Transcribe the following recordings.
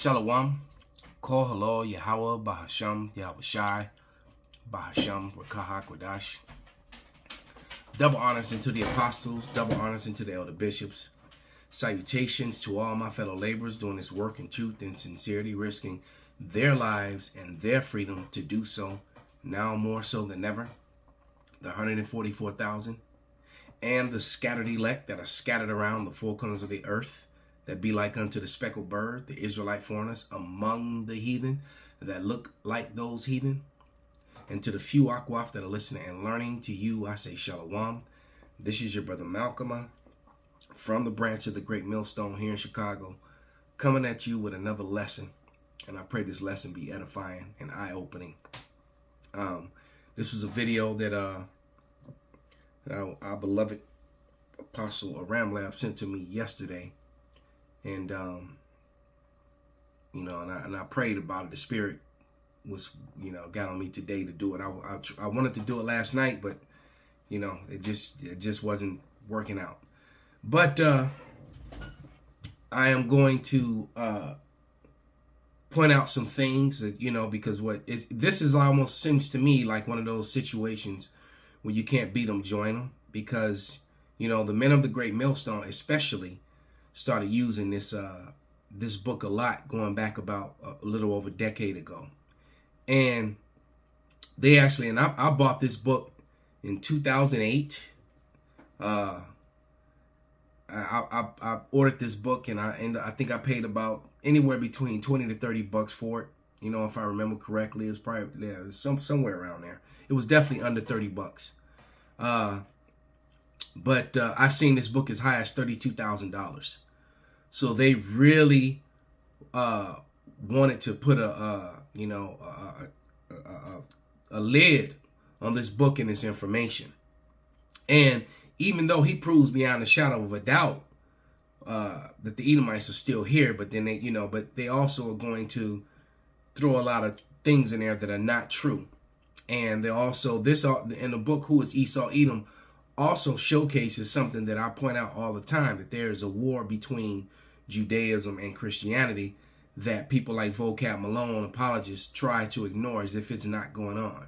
Shalom, Kol Halal, Yahawah, Bahasham, Yahawashi, Bahasham, Rawchaa, Qadash. Double honors into the apostles, double honors into the elder bishops. Salutations to all my fellow laborers doing this work in truth and sincerity, risking their lives and their freedom to do so, now more so than ever. The 144,000 and the scattered elect that are scattered around the four corners of the earth, that be like unto the speckled bird, the Israelite foreigners among the heathen that look like those heathen. And to the few Akwaf that are listening and learning, to you I say Shalom. This is your brother Malcolm from the branch of the Great Millstone here in Chicago, coming at you with another lesson. And I pray this lesson be edifying and eye-opening. This was a video that our beloved Apostle Aramlab sent to me yesterday. And, and I prayed about it. The Spirit was, got on me today to do it. I wanted to do it last night, but, it just wasn't working out. But I am going to point out some things that, because this is almost seems to me like one of those situations where you can't beat them, join them. Because, the men of the Great Millstone especially started using this book a lot, going back about a little over a decade ago. And they actually, and I bought this book in 2008. I ordered this book, and I think I paid about anywhere between 20 to 30 bucks for it. If I remember correctly, it was probably somewhere around there. It was definitely under 30 bucks. But I've seen this book as high as $32,000. So they really wanted to put a lid on this book and this information. And even though he proves beyond a shadow of a doubt that the Edomites are still here, but then they also are going to throw a lot of things in there that are not true. And they also, in the book, Who is Esau Edom, also showcases something that I point out all the time, that there is a war between Judaism and Christianity that people like Vocab Malone, Apologists, try to ignore as if it's not going on.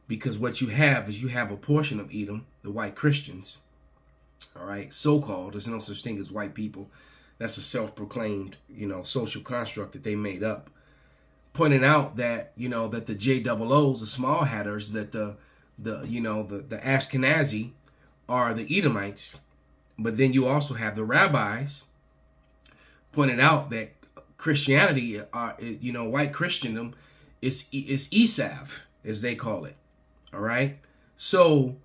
Because what you have is a portion of Edom, the white Christians, all right, so-called. There's no such thing as white people. That's a self-proclaimed, social construct that they made up. Pointing out that, that the JOOs, the small hatters, that the Ashkenazi are the Edomites. But then you also have the rabbis pointed out that Christianity, white Christendom is Esav, as they call it. All right. So,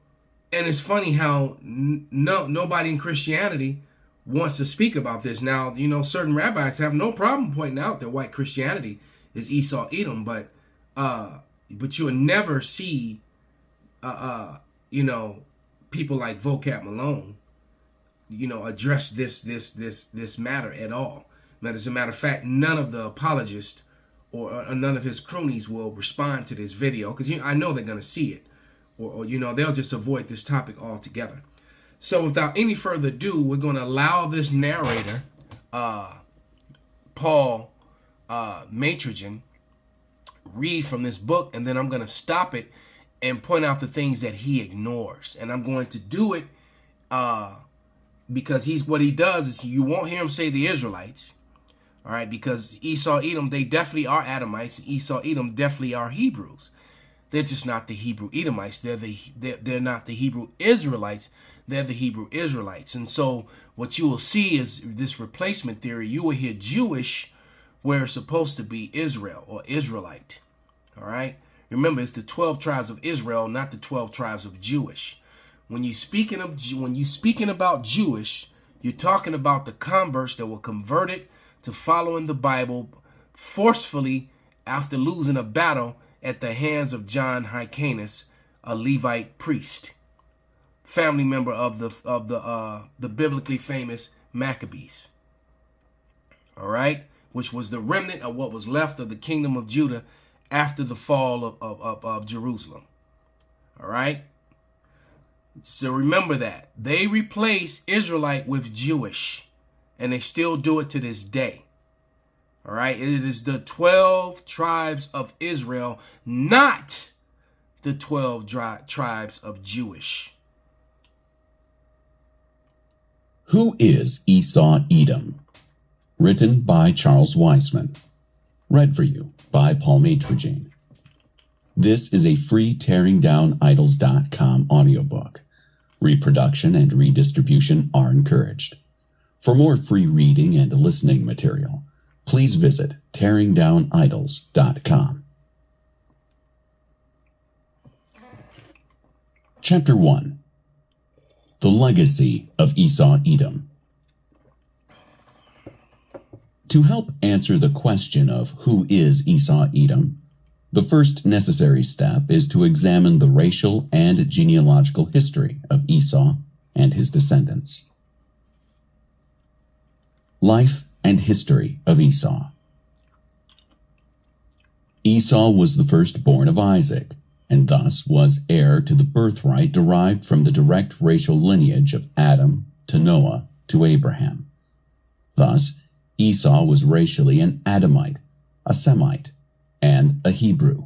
and it's funny how nobody in Christianity wants to speak about this. Now, certain rabbis have no problem pointing out that white Christianity is Esau Edom, but you'll never see, people like Vocab Malone, address this matter at all. As a matter of fact, none of the apologists or none of his cronies will respond to this video, because I know they're going to see it, or they'll just avoid this topic altogether. So without any further ado, we're going to allow this narrator, Paul Matrogen, read from this book, and then I'm going to stop it and point out the things that he ignores. And I'm going to do it because what he does is, you won't hear him say the Israelites. All right, because Esau Edom, they definitely are Edomites, and Esau Edom definitely are Hebrews. They're just not the Hebrew Edomites. They're not the Hebrew Israelites. They're the Hebrew Israelites. And so what you will see is this replacement theory. You will hear Jewish where it's supposed to be Israel or Israelite. All right. Remember, it's the 12 tribes of Israel, not the 12 tribes of Jewish. When you're speaking about Jewish, you're talking about the converts that were converted to following the Bible forcefully after losing a battle at the hands of John Hyrcanus, a Levite priest, family member of the biblically famous Maccabees. All right, which was the remnant of what was left of the kingdom of Judah after the fall of Jerusalem. All right. So remember that. They replace Israelite with Jewish, and they still do it to this day. All right. It is the 12 tribes of Israel, not the 12 tribes of Jewish. Who is Esau Edom? Written by Charles Weisman. Read for you by Paul Matrigine. This is a free TearingDownIdols.com audiobook. Reproduction and redistribution are encouraged. For more free reading and listening material, please visit TearingDownIdols.com. Chapter 1. The Legacy of Esau Edom. To help answer the question of who is Esau Edom, the first necessary step is to examine the racial and genealogical history of Esau and his descendants. Life and history of Esau. Esau was the firstborn of Isaac, and thus was heir to the birthright derived from the direct racial lineage of Adam to Noah to Abraham. Thus, Esau was racially an Adamite, a Semite, and a Hebrew,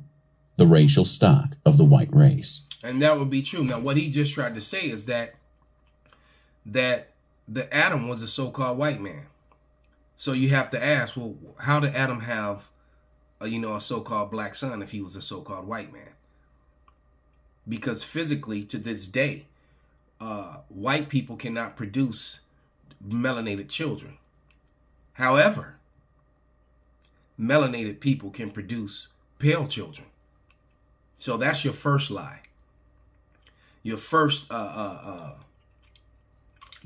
the racial stock of the white race. And that would be true. Now, what he just tried to say is that the Adam was a so-called white man. So you have to ask, well, how did Adam have, a so-called black son if he was a so-called white man? Because physically, to this day, white people cannot produce melanated children. However, melanated people can produce pale children. So that's your first lie. Your first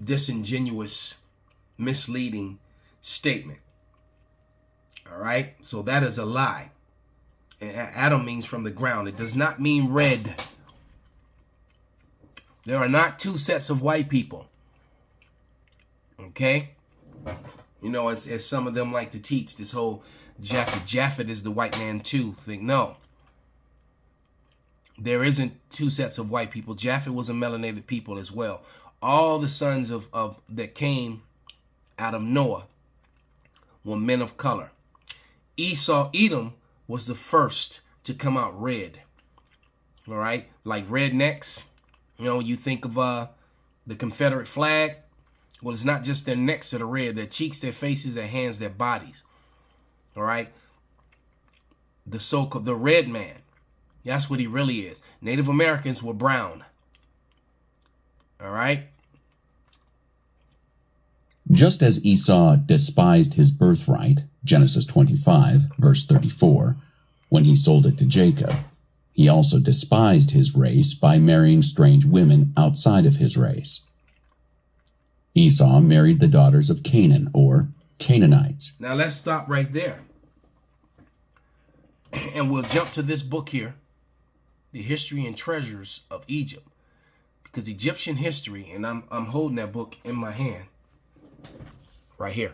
disingenuous, misleading statement. All right? So that is a lie. Adam means from the ground. It does not mean red. There are not two sets of white people. Okay? As some of them like to teach, this whole Japhet is the white man too thing. No. There isn't two sets of white people. Japhet was a melanated people as well. All the sons of that came out of Noah were men of color. Esau Edom was the first to come out red. All right? Like rednecks. You think of the Confederate flag. Well, it's not just their necks that are red. Their cheeks, their faces, their hands, their bodies. All right? The so-called, the red man. That's what he really is. Native Americans were brown. All right? Just as Esau despised his birthright, Genesis 25, verse 34, when he sold it to Jacob, he also despised his race by marrying strange women outside of his race. Esau married the daughters of Canaan, or Canaanites. Now let's stop right there. And we'll jump to this book here, The History and Treasures of Egypt. Because Egyptian history, and I'm holding that book in my hand, right here.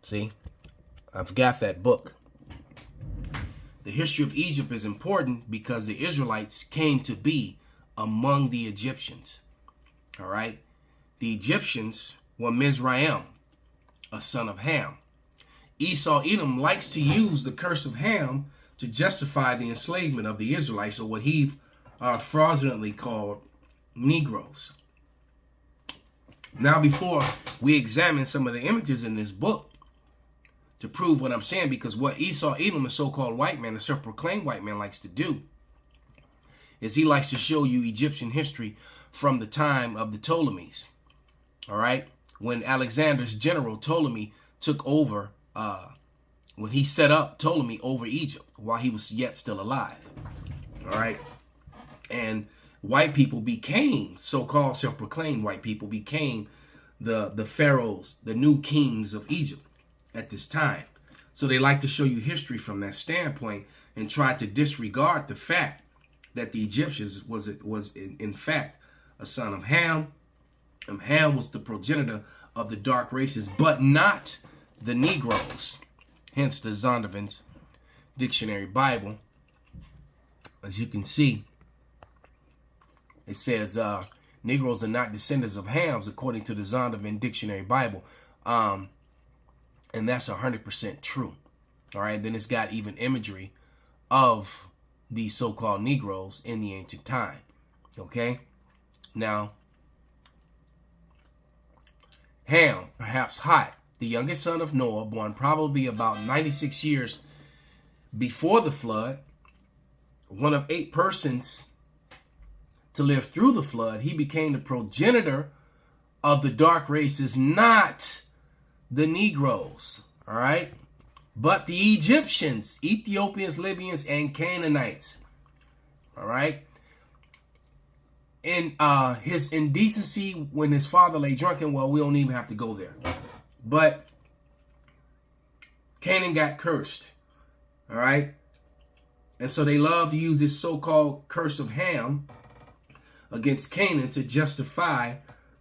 See? I've got that book. The history of Egypt is important because the Israelites came to be among the Egyptians. All right? The Egyptians were Mizraim, a son of Ham. Esau Edom likes to use the curse of Ham to justify the enslavement of the Israelites, or what he fraudulently called Negroes. Now, before we examine some of the images in this book to prove what I'm saying, because what Esau Edom, the so-called white man, the self-proclaimed white man, likes to do is he likes to show you Egyptian history from the time of the Ptolemies. All right? When Alexander's general Ptolemy took over, when he set up Ptolemy over Egypt while he was yet still alive. All right? And white people became, so-called self-proclaimed white people, became the pharaohs, the new kings of Egypt at this time. So they like to show you history from that standpoint and try to disregard the fact that the Egyptians was in fact a son of Ham. And Ham was the progenitor of the dark races, but not the Negroes. Hence the Zondervan's Dictionary Bible. As you can see, it says Negroes are not descendants of Hams according to the Zondervan Dictionary Bible. And that's 100% true. All right. Then it's got even imagery of these so-called Negroes in the ancient time. Okay. Now, Ham, perhaps Hot, the youngest son of Noah, born probably about 96 years before the flood, one of 8 persons to live through the flood, he became the progenitor of the dark races, not the Negroes, all right, but the Egyptians, Ethiopians, Libyans, and Canaanites, all right. In his indecency when his father lay drunken, well, we don't even have to go there. But Canaan got cursed, all right? And so they love to use this so-called curse of Ham against Canaan to justify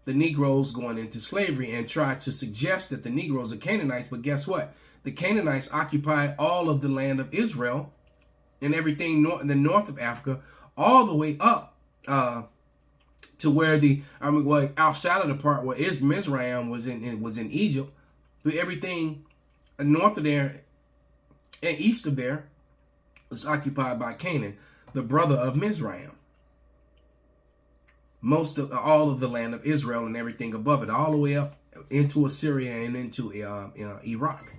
the Negroes going into slavery and try to suggest that the Negroes are Canaanites. But guess what? The Canaanites occupy all of the land of Israel and everything in the north of Africa, all the way up to where outside of the part where Mizraim was in Egypt, but everything north of there and east of there was occupied by Canaan, the brother of Mizraim. All of the land of Israel and everything above it, all the way up into Assyria and into Iraq,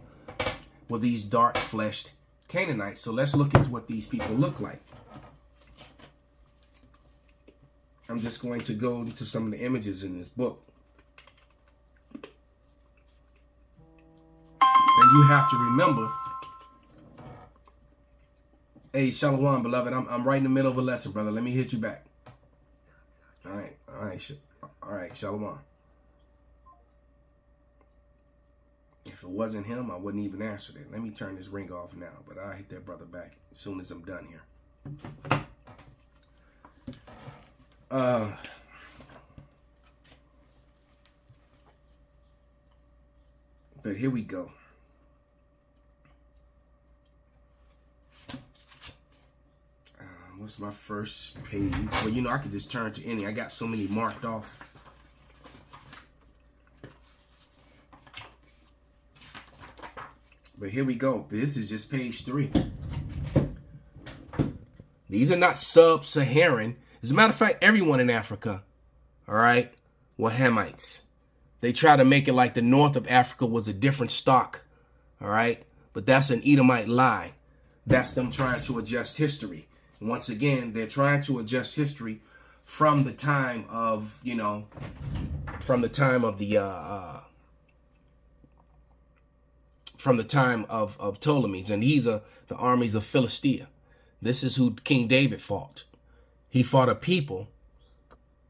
were these dark-fleshed Canaanites. So let's look at what these people look like. I'm just going to go into some of the images in this book. And you have to remember, hey, Shalom, beloved, I'm right in the middle of a lesson, brother. Let me hit you back. All right, Shalom. If it wasn't him, I wouldn't even answer it. Let me turn this ring off now, but I'll hit that brother back as soon as I'm done here. But here we go. What's my first page? Well, I could just turn to any. I got so many marked off. But here we go. This is just page 3. These are not sub-Saharan. As a matter of fact, everyone in Africa, all right, were Hamites. They try to make it like the north of Africa was a different stock, all right? But that's an Edomite lie. That's them trying to adjust history. Once again, they're trying to adjust history from the time of, from the time of Ptolemies. And these are the armies of Philistia. This is who King David fought. He fought a people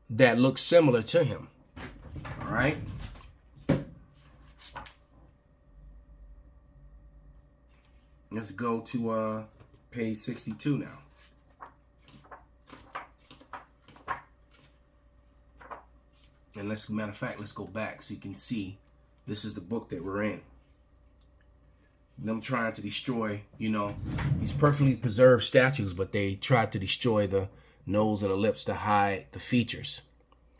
that looked similar to him. All right. Let's go to page 62 now. And matter of fact, let's go back so you can see this is the book that we're in. Them trying to destroy, these perfectly preserved statues, but they tried to destroy the nose and the lips to hide the features.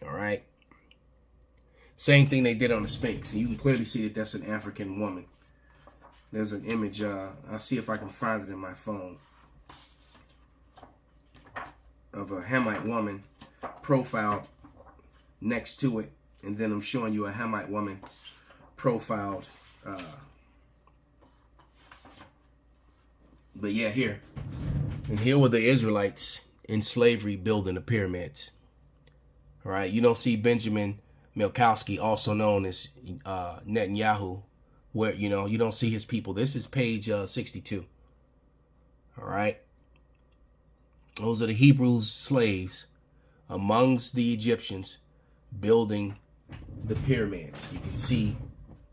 All right. Same thing they did on the Sphinx. And you can clearly see that that's an African woman. There's an image. I'll see if I can find it in my phone of a Hamite woman profiled next to it, and then I'm showing you a Hamite woman profiled. But yeah, here. And here were the Israelites in slavery building the pyramids. All right, you don't see Benjamin Milkowski, also known as Netanyahu, where, you don't see his people. This is page 62. All right. Those are the Hebrews slaves amongst the Egyptians building the pyramids. You can see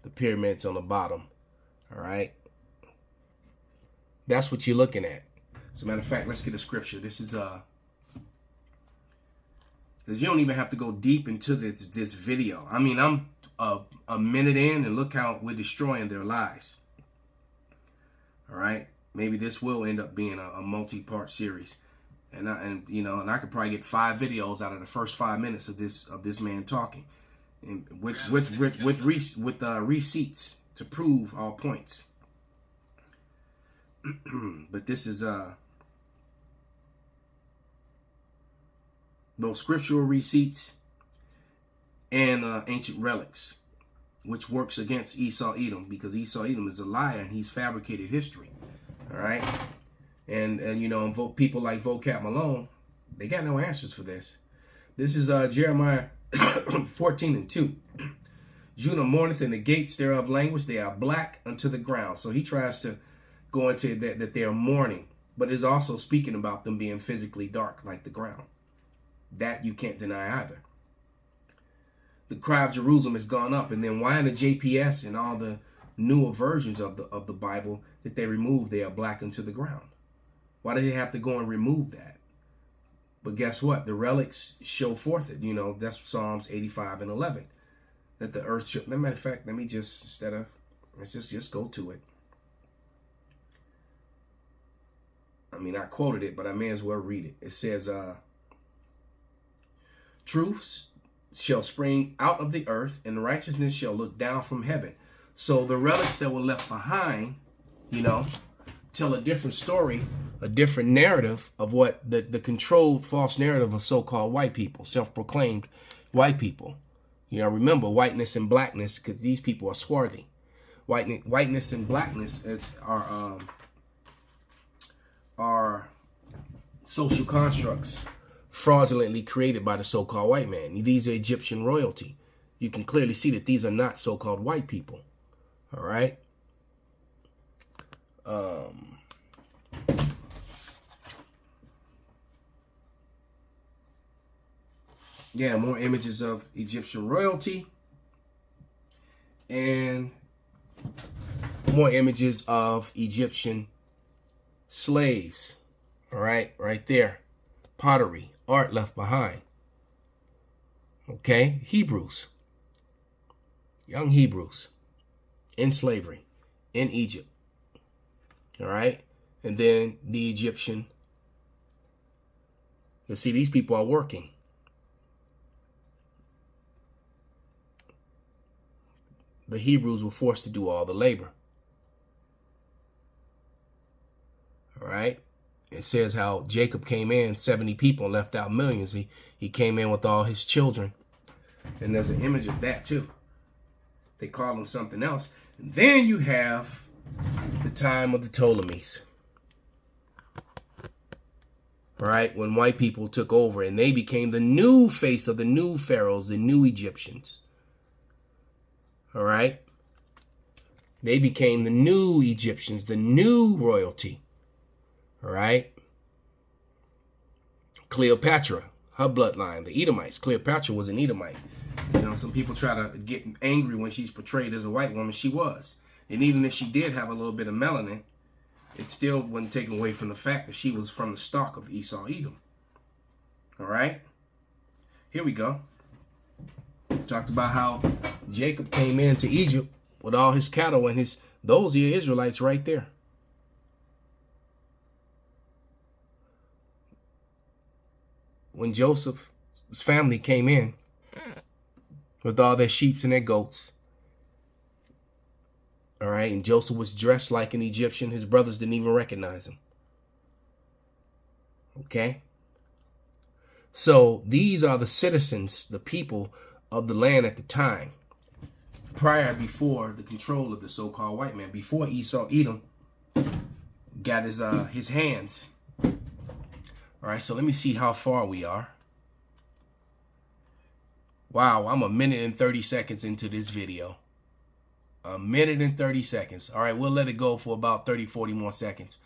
the pyramids on the bottom. All right. That's what you're looking at. As a matter of fact, let's get a scripture. This is because you don't even have to go deep into this video. I mean, I'm a minute in, and look how we're destroying their lives. All right. Maybe this will end up being a multi-part series. And I could probably get 5 videos out of the first 5 minutes of this man talking, and with receipts. to prove all points. But this is both scriptural receipts and ancient relics, which works against Esau Edom, because Esau Edom is a liar and he's fabricated history. All right, and you know, people like Vocab Malone, they got no answers for this. This is Jeremiah 14:2. Judah mourneth in the gates thereof language, they are black unto the ground. So he tries to go into that they are mourning, but is also speaking about them being physically dark like the ground. That you can't deny either. The cry of Jerusalem has gone up, and then why in the JPS and all the newer versions of the Bible that they remove, they are black unto the ground? Why do they have to go and remove that? But guess what? The relics show forth it. You know, that's Psalms 85:11. That the earth should, matter of fact, let me just, let's just go to it. I mean, I quoted it, but I may as well read it. It says, truths shall spring out of the earth, and righteousness shall look down from heaven. So the relics that were left behind, you know, tell a different story, a different narrative of what the controlled false narrative of so-called white people, self-proclaimed white people. You know, remember whiteness and blackness, because these people are swarthy. Whiteness and blackness are social constructs fraudulently created by the so-called white man. These are Egyptian royalty. You can clearly see that these are not so-called white people. All right. Yeah, more images of Egyptian royalty and more images of Egyptian slaves. All right, right there. Pottery, art left behind. Okay, Hebrews. Young Hebrews in slavery in Egypt. All right, and then the Egyptian. You see, these people are working. The Hebrews were forced to do all the labor. All right. It says how Jacob came in, 70 people, and left out millions. He came in with all his children. And there's an image of that too. They call him something else. And then you have the time of the Ptolemies. All right. When white people took over and they became the new face of the new pharaohs, the new Egyptians. All right. They became the new Egyptians, the new royalty. All right. Cleopatra, her bloodline, the Edomites. Cleopatra was an Edomite. You know, some people try to get angry when she's portrayed as a white woman. She was. And even if she did have a little bit of melanin, it still wasn't taken away from the fact that she was from the stock of Esau Edom. All right. Here we go. Talked about how Jacob came into Egypt with all his cattle and those are your Israelites right there. When Joseph's family came in with all their sheep and their goats. All right, and Joseph was dressed like an Egyptian. His brothers didn't even recognize him. Okay. So these are the citizens, the people of the land at the time, before the control of the so-called white man, before Esau Edom got his hands. All right, so let me see how far we are. Wow, I'm 1 minute and 30 seconds into this video. 1 minute and 30 seconds. All right, we'll let it go for about 30, 40 more seconds.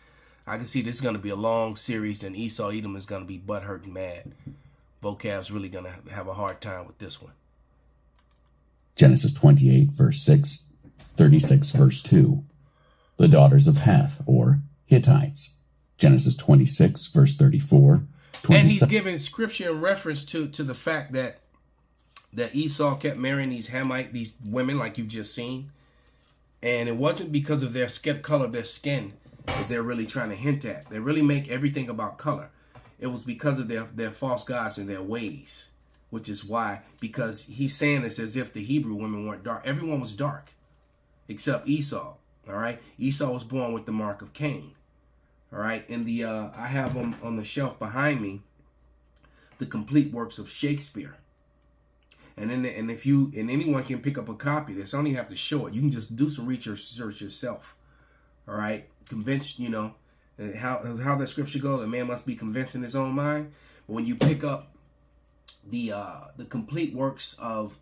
I can see this is going to be a long series, and Esau Edom is going to be butthurt and mad. Vocab's really going to have a hard time with this one. Genesis 28, verse 6, 36, verse 2. The daughters of Hath, or Hittites. Genesis 26, verse 34. And he's giving scripture in reference to the fact that Esau kept marrying these Hamite, these women like you've just seen. And it wasn't because of their color of their skin, as they're really trying to hint at. They really make everything about color. It was because of their false gods and their ways, which is why, because he's saying this as if the Hebrew women weren't dark. Everyone was dark. except Esau. All right, Esau was born with the mark of Cain. All right, and the I have on the shelf behind me the complete works of Shakespeare. And if you and anyone can pick up a copy of this, I don't even have to show it. You can just do some research yourself. All right, convince how that scripture goes. A man must be convinced in his own mind. But when you pick up the complete works of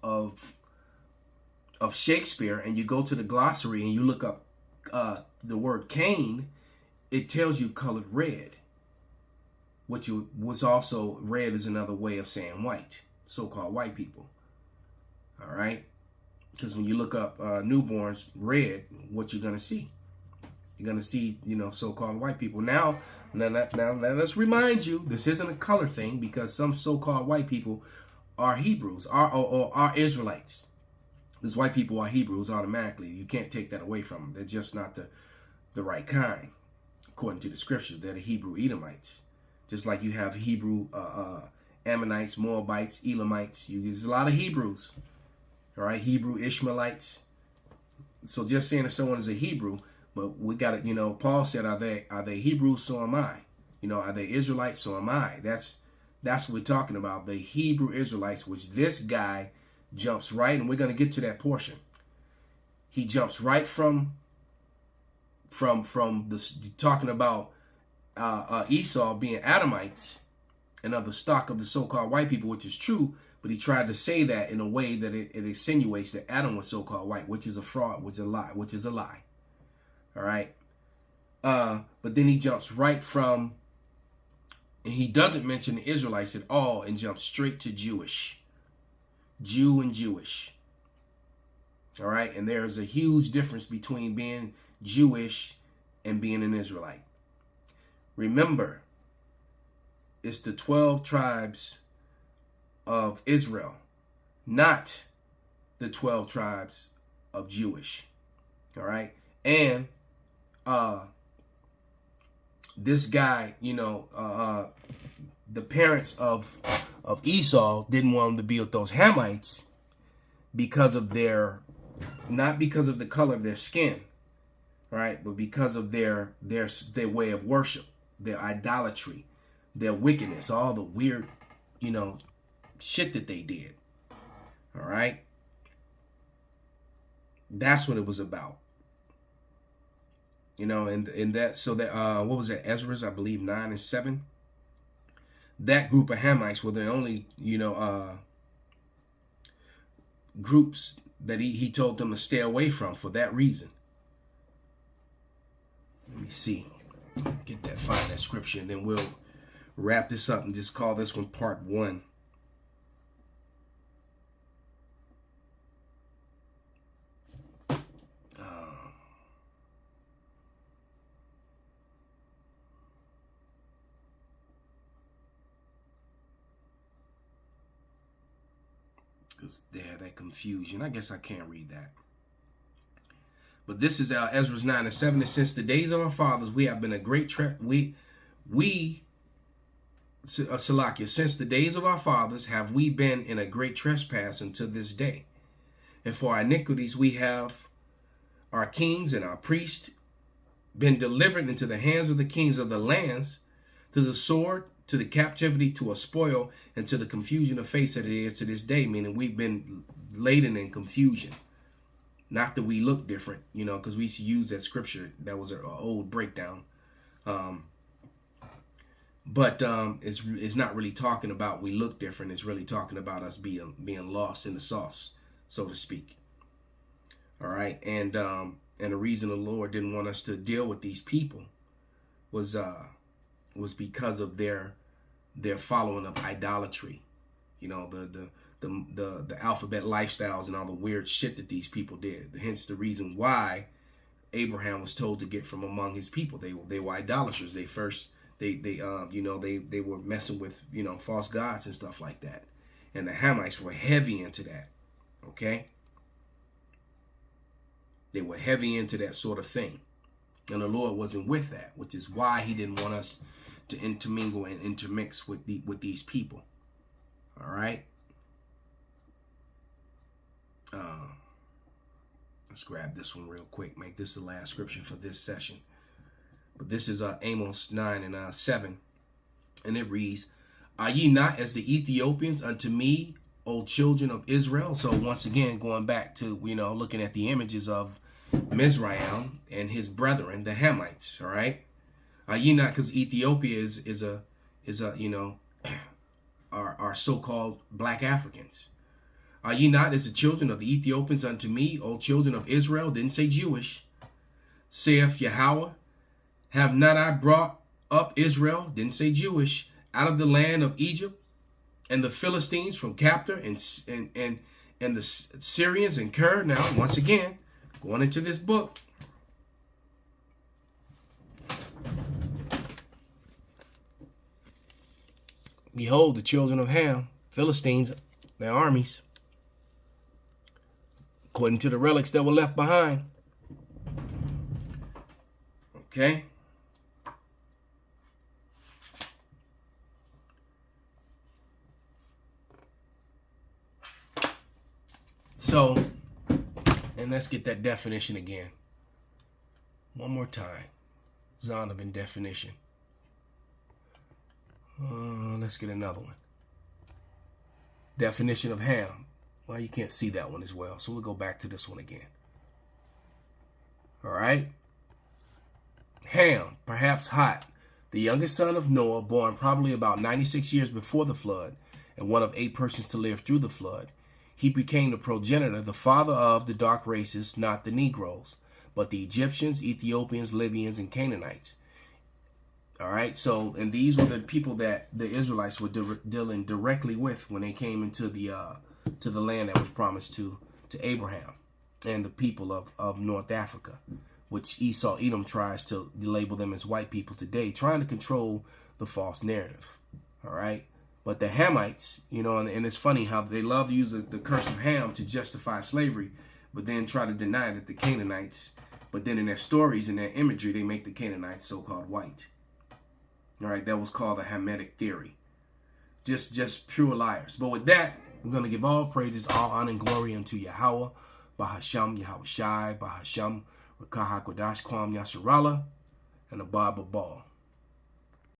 Shakespeare and you go to the glossary and you look up the word Cain, it tells you colored red, which was also red is another way of saying white, so-called white people. All right, because when you look up newborns red, what you're gonna see? You're gonna see, so-called white people. Now let's remind you, this isn't a color thing, because some so-called white people are Hebrews, are Israelites. These white people are Hebrews automatically. You can't take that away from them. They're just not the right kind, according to the scriptures. They're the Hebrew Edomites, just like you have Hebrew Ammonites, Moabites, Elamites. There's a lot of Hebrews. All right, Hebrew Ishmaelites. So just saying that someone is a Hebrew, but we got it. Paul said, "Are they Hebrews? So am I. Are they Israelites? So am I." That's what we're talking about. The Hebrew Israelites, which this guy jumps right, and we're going to get to that portion. He jumps right from the talking about Esau being Adamites and of the stock of the so-called white people, which is true. But he tried to say that in a way that it insinuates that Adam was so-called white, which is a fraud, which is a lie. All right. But then he jumps right from, and he doesn't mention the Israelites at all, and jumps straight to Jewish. Jew and Jewish. All right. And there's a huge difference between being Jewish and being an Israelite. Remember, it's the 12 tribes of Israel, not the 12 tribes of Jewish. All right. And this guy, the parents of Esau didn't want him to be with those Hamites because of not because of the color of their skin, right? But because of their way of worship, their idolatry, their wickedness, all the weird, shit that they did. All right. That's what it was about. And that, so that, what was that? Ezra's, I believe, 9 and 7. That group of Hamites were the only, groups that he told them to stay away from for that reason. Let me see. Find that scripture, and then we'll wrap this up and just call this one part 1. Because that confusion. I guess I can't read that. But this is Ezra's 9 and 7. Since the days of our fathers, we have been a great Salakia, since the days of our fathers have we been in a great trespass until this day. And for our iniquities we have our kings and our priests been delivered into the hands of the kings of the lands, to the sword, to the captivity, to a spoil, and to the confusion of face that it is to this day, meaning we've been laden in confusion. Not that we look different, because we used to use that scripture. That was an old breakdown. But it's not really talking about we look different. It's really talking about us being lost in the sauce, so to speak. All right. And the reason the Lord didn't want us to deal with these people was because of their following of idolatry, the alphabet lifestyles and all the weird shit that these people did. Hence the reason why Abraham was told to get from among his people. They were idolaters. They were messing with false gods and stuff like that. And the Hamites were heavy into that. Okay, they were heavy into that sort of thing. And the Lord wasn't with that, which is why he didn't want us to intermingle and intermix with these people. All right. Let's grab this one real quick. Make this the last scripture for this session. But this is Amos 9 and 7. And it reads, "Are ye not as the Ethiopians unto me, O children of Israel?" So once again, going back to, looking at the images of Mizraim and his brethren, the Hamites, all right? Are ye not, because Ethiopia is a are so-called black Africans. Are ye not as the children of the Ethiopians unto me, O children of Israel? Didn't say Jewish. Saith Yahawah, have not I brought up Israel? Didn't say Jewish. Out of the land of Egypt, and the Philistines from Captor, and the Syrians and Ker. Now, once again, going into this book. Behold, the children of Ham, Philistines, their armies, according to the relics that were left behind. Okay. So, and let's get that definition again. One more time. Zondervan definition. Let's get another one. Definition of Ham. Well, you can't see that one as well. So we'll go back to this one again. All right. Ham, perhaps Hot, the youngest son of Noah, born probably about 96 years before the flood, and one of 8 persons to live through the flood. He became the progenitor, the father of the dark races, not the Negroes, but the Egyptians, Ethiopians, Libyans, and Canaanites. All right, so, and these were the people that the Israelites were dealing directly with when they came into the land that was promised to Abraham and the people of North Africa, which Esau Edom tries to label them as white people today, trying to control the false narrative. All right. But the Hamites, and it's funny how they love to use the curse of Ham to justify slavery, but then try to deny that the Canaanites, but then in their stories and their imagery, they make the Canaanites so-called white. All right, that was called the Hamitic theory. Just pure liars. But with that, we're going to give all praises, all honor, and glory unto Yahawah, Bahasham, Yahawashi, Bahasham, Qadash, Kwam Yasharallah, and the Baba Ball.